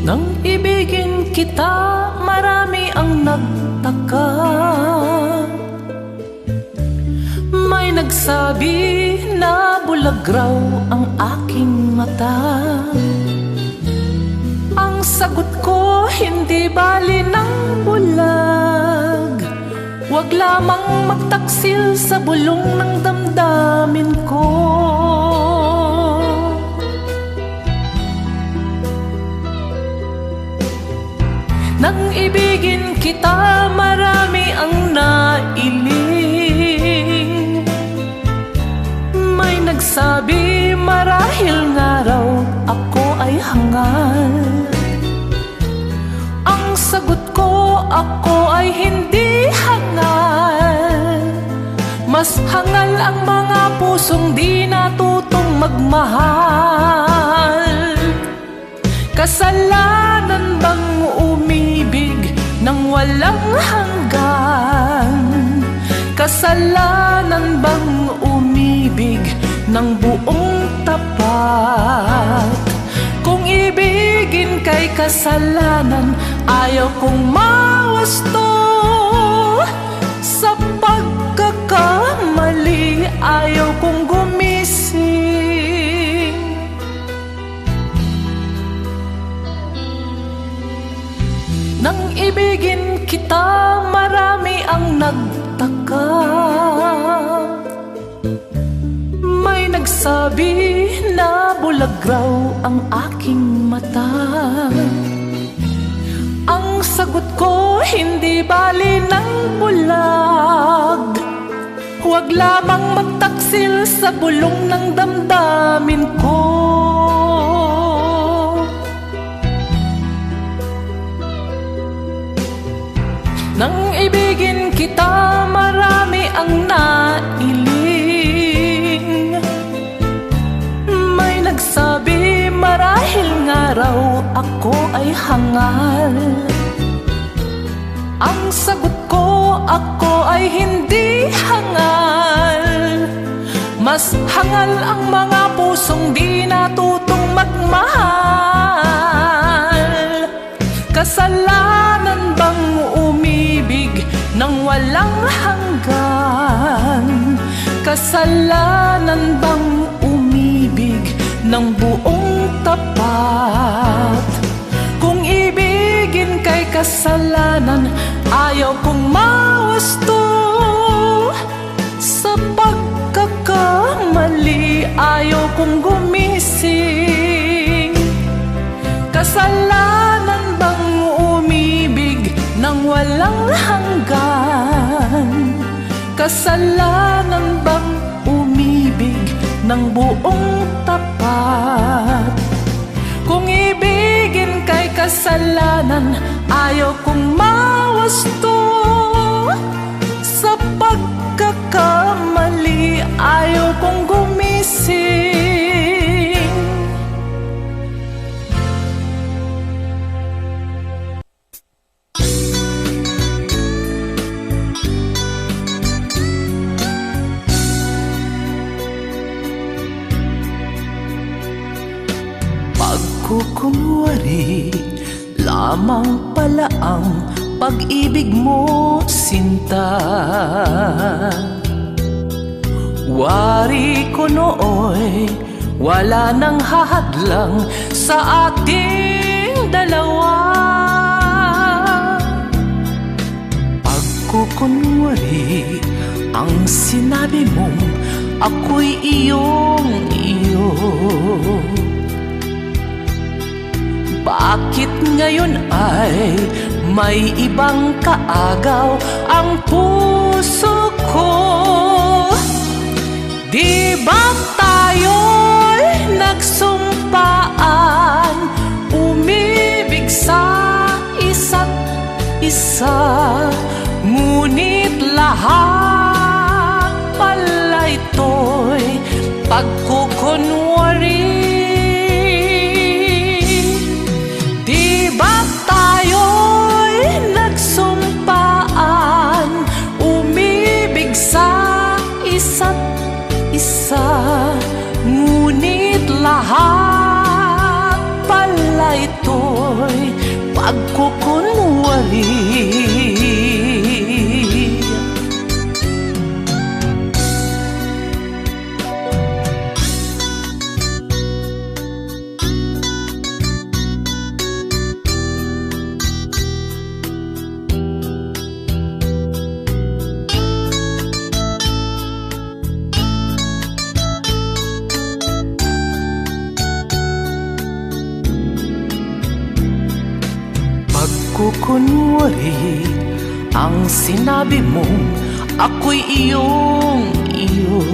Nang ibigin kita, marami ang nagtaka. May nagsabi na bulag raw ang aking mata. Ang sagot ko, hindi bali ng bulag. Huwag lamang magtaksil sa bulong ng damdamin ko. Nang ibigin kita, marami ang nailing. May nagsabi marahil nga raw ako ay hangal. Ang sagot ko, ako ay hindi hangal. Mas hangal ang mga pusong di natutong magmahal. Kasalanan bang umibig nang walang hanggan? Kasalanan bang umibig ng buong tapat? Kung ibigin kay kasalanan, ayaw kong mawasto. Sa pagkakamali, ayaw kong gumising. Nang ibigin kita, marami ang nagtaka. May nagsabi na bulag raw ang aking mata. Ang sagot ko, hindi bali ng bulag. Huwag lamang magtaksil sa bulong ng damdamin ko. Nang ibigin kita, marami ang nailing. May nagsabi marahil nga raw ako ay hangal. Ang sagot ko, ako ay hindi hangal. Mas hangal ang mga pusong di natutong magmahal. Kasalanan bang umibig nang walang hanggan? Kasalanan bang umibig ng buong tapat? Kung ibigin kay kasalanan, ayaw kong mawasto. Sa pagkakamali, ayaw kong gumising. Kasalanan bang umibig nang walang hanggan? Kasalanan bang umibig ng buong tapat? Kung ibigin kay kasalanan, ayaw kong mawasto. Sa pagkakamali, ayaw kong gumising. Pagkukunwari lamang pala ang pag-ibig mo, sinta. Wari ko nooy wala nang hahadlang sa ating dalawa. Pagkukunwari ang sinabi mong ako'y iyong iyo. Bakit ngayon ay may ibang kaagaw ang puso ko? Di ba tayo'y nagsumpaan umibig sa isa't isa? Ngunit lahat pala ito'y pagkukunwari. Ngunit lahat pala ito'y pagkukunwari. Pagkukunwari ang sinabi mong ako'y iyong iyo.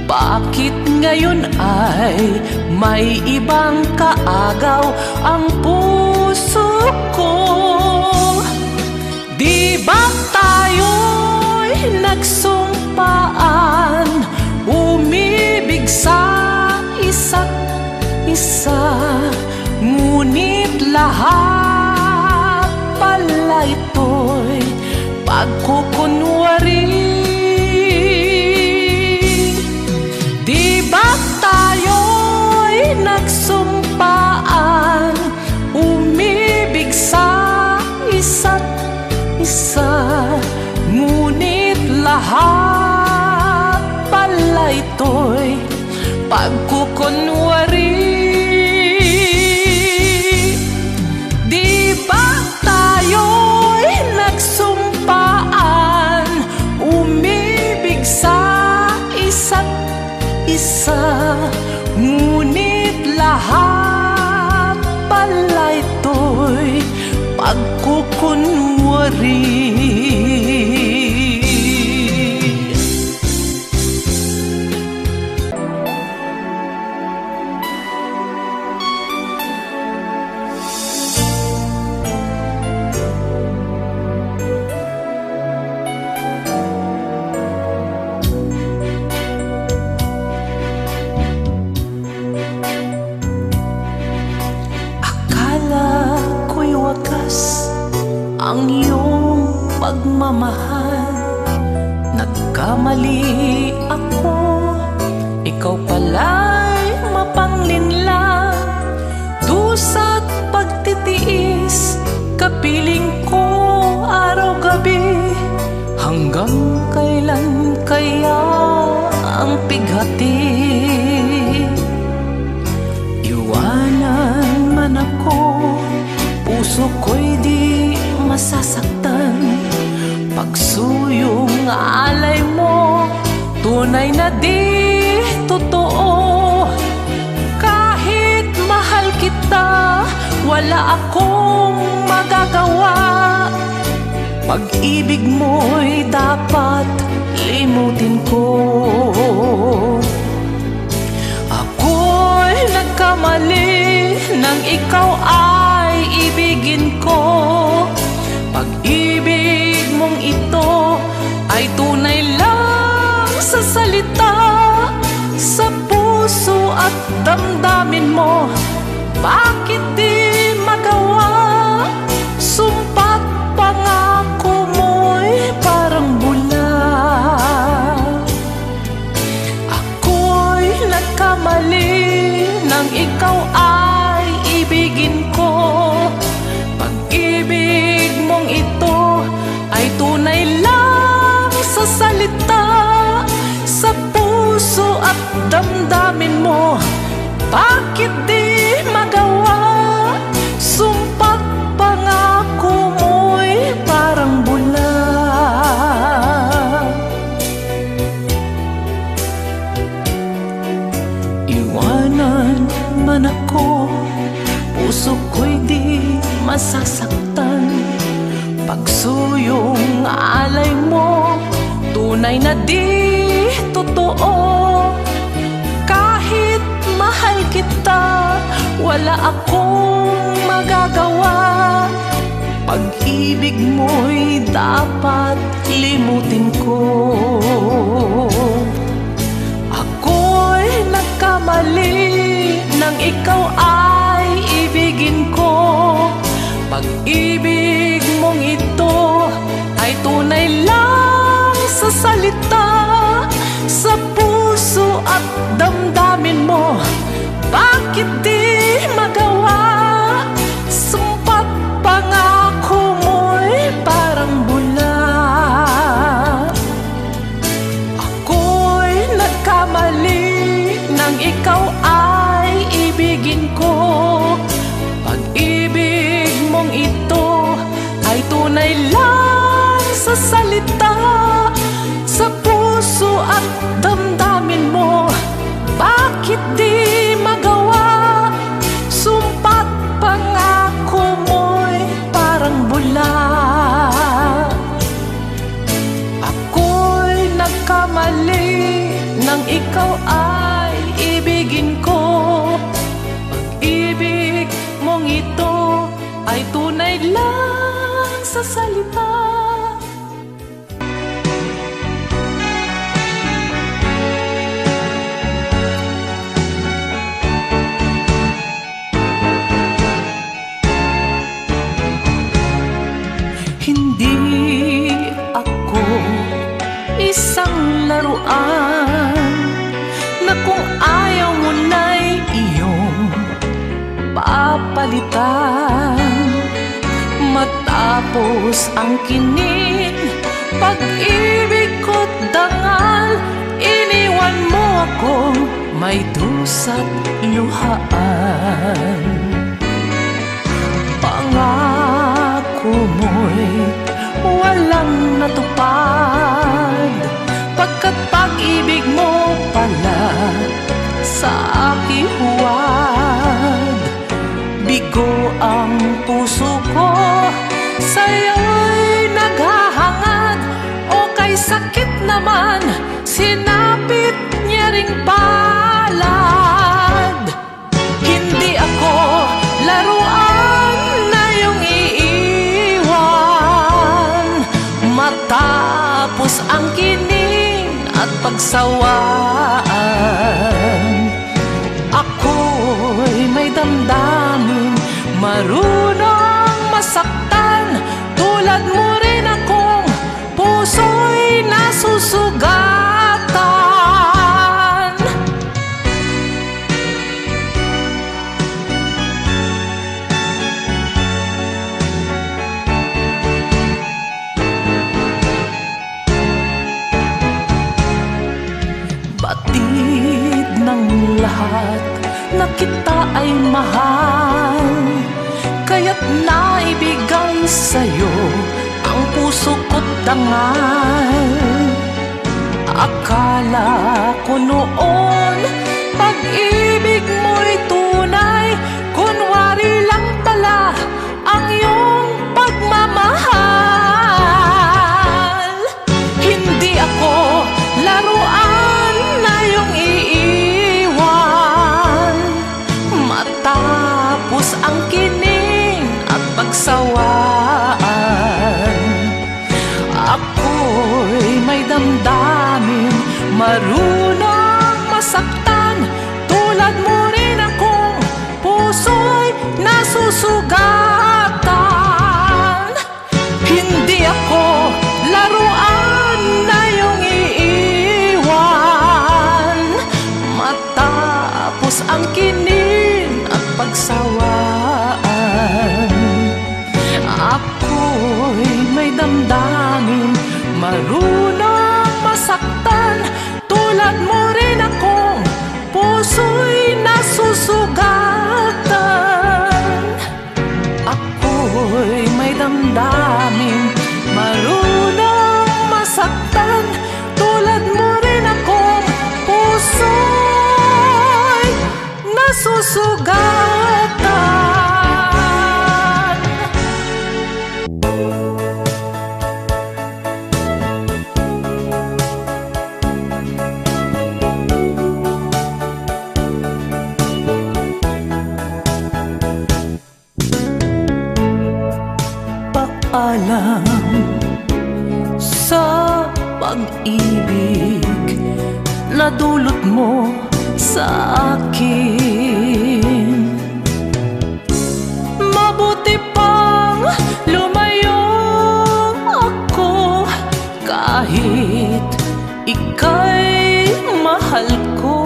Bakit ngayon ay may ibang kaagaw ang puso ko? Di ba tayo'y nagsumpaan umibig sa isa't isa? Ngunit lahat pala ito'y pagkukunwari. Di ba tayo'y nagsumpaan umibig sa isa't isa? Ngunit lahat pala ito'y pagkukunwari. Ngunit lahat pala ito'y pagkukunwari. Ang iyong pagmamahal, nagkamali ako, ikaw pala'y mapanglinlang. Dusa't pagtitiis, kapiling ko araw-gabi. Hanggang kailan kaya ang pighati? Iwanan man ako, puso ko'y di masasaktan. Pagsuyong alay mo, tunay na di totoo. Kahit mahal kita, wala akong magagawa. Pag-ibig mo'y dapat limutin ko. Ako'y nagkamali nang ikaw ay ibigin ko. Pag-ibig mong ito ay tunay lang sa salita. Sa puso at damdamin mo, bakit di magawa? Sumpa't pangako mo'y parang bula. Ako'y nagkamali nang ikaw ay ibigin ko. Pag-ibig mong ito ay tunay lang sa salita. Sa puso at damdamin mo, bakit di magawa? Sumpa't pangako mo'y parang bula. Iwanan man ako, puso ko'y di masasaktan. Pagsuyong alay mo, tunay na di totoo. Kahit mahal kita, wala akong magagawa. Pag-ibig mo'y dapat limutin ko. Ako'y nagkamali nang ikaw ay ibigin ko. Pag-ibig mong ito ay tunay lang sa salita. Sa puso at damdamin mo, bakit di magawa? mong ito ay tunay lang sa salita. Hindi ako isang laruan na kung ayaw mo na'y iyong papalitan. Matapos ang kinig, pag-ibig ko't dangal, iniwan mo akong may dusa't luhaan. Pangako mo'y walang natupad, pagkat pag-ibig mo pala sa aking huwad. Bigo ang puso ko, sa'yo'y naghahangad, o kay sakit naman, sinapit niya ring palad. Hindi ako laruan na iyong iiwan, matapos ang kining at pagsawaan. Ako'y may damdamin, marunong masaktan, tulad mo rin akong puso'y nasusugatan. Batid ng lahat na kita ay mahal, kaya't naibigay sa'yo ang puso ko't dangal. Akala ko noon pag-ibig mo'y tunay, kunwari lang pala ang iyong pagmamahal. Hindi ako laruan na iyong iiwan, matapos ang kining at pagsawaan. Ako'y may damdamin, marunong masaktan, tulad mo rin akong puso'y nasusugatan. Hindi ako laruan na iyong iiwan, matapos ang kining at pagsawaan. Ako'y may damdamin, marunong masaktan, tulad mo rin akong puso'y nasusugatan. Ako'y may damdamin, marunong masaktan, tulad mo rin akong puso'y nasusugatan. Paalam sa pag-ibig na dulot mo sa akin. Mabuti pang lumayo ako, kahit ika'y mahal ko.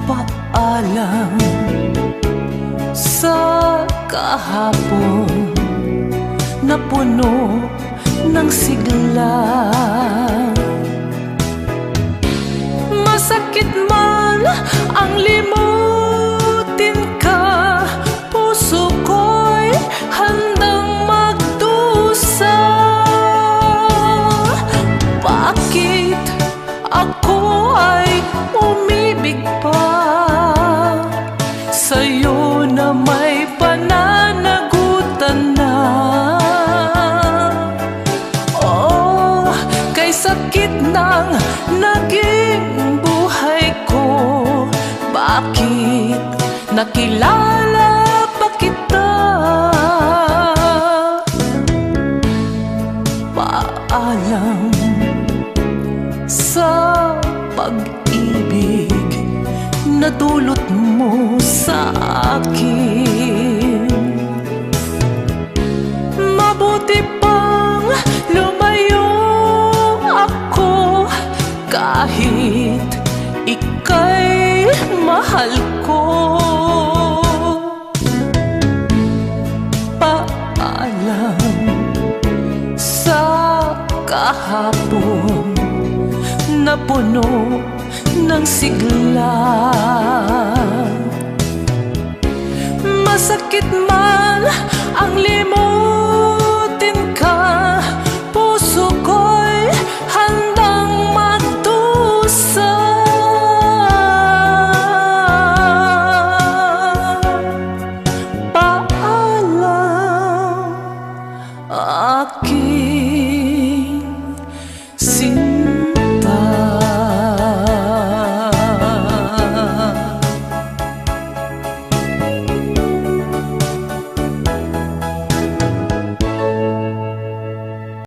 Paalam sa kahapon na puno ng sigla. Masakit man ang limutin ka, puso ko'y handang magdusa. Bakit ako ay umibig pa sa'yo na may pananagutan na? Oh, kay sakit ng naging buhay ko, Bakit nakilala pa kita? Paalam sa pag-ibig na dulot mo sa akin. Mabuti pang lumayo ako kahit ika'y mahal ko. Paalam sa kahapon na puno ng sigla.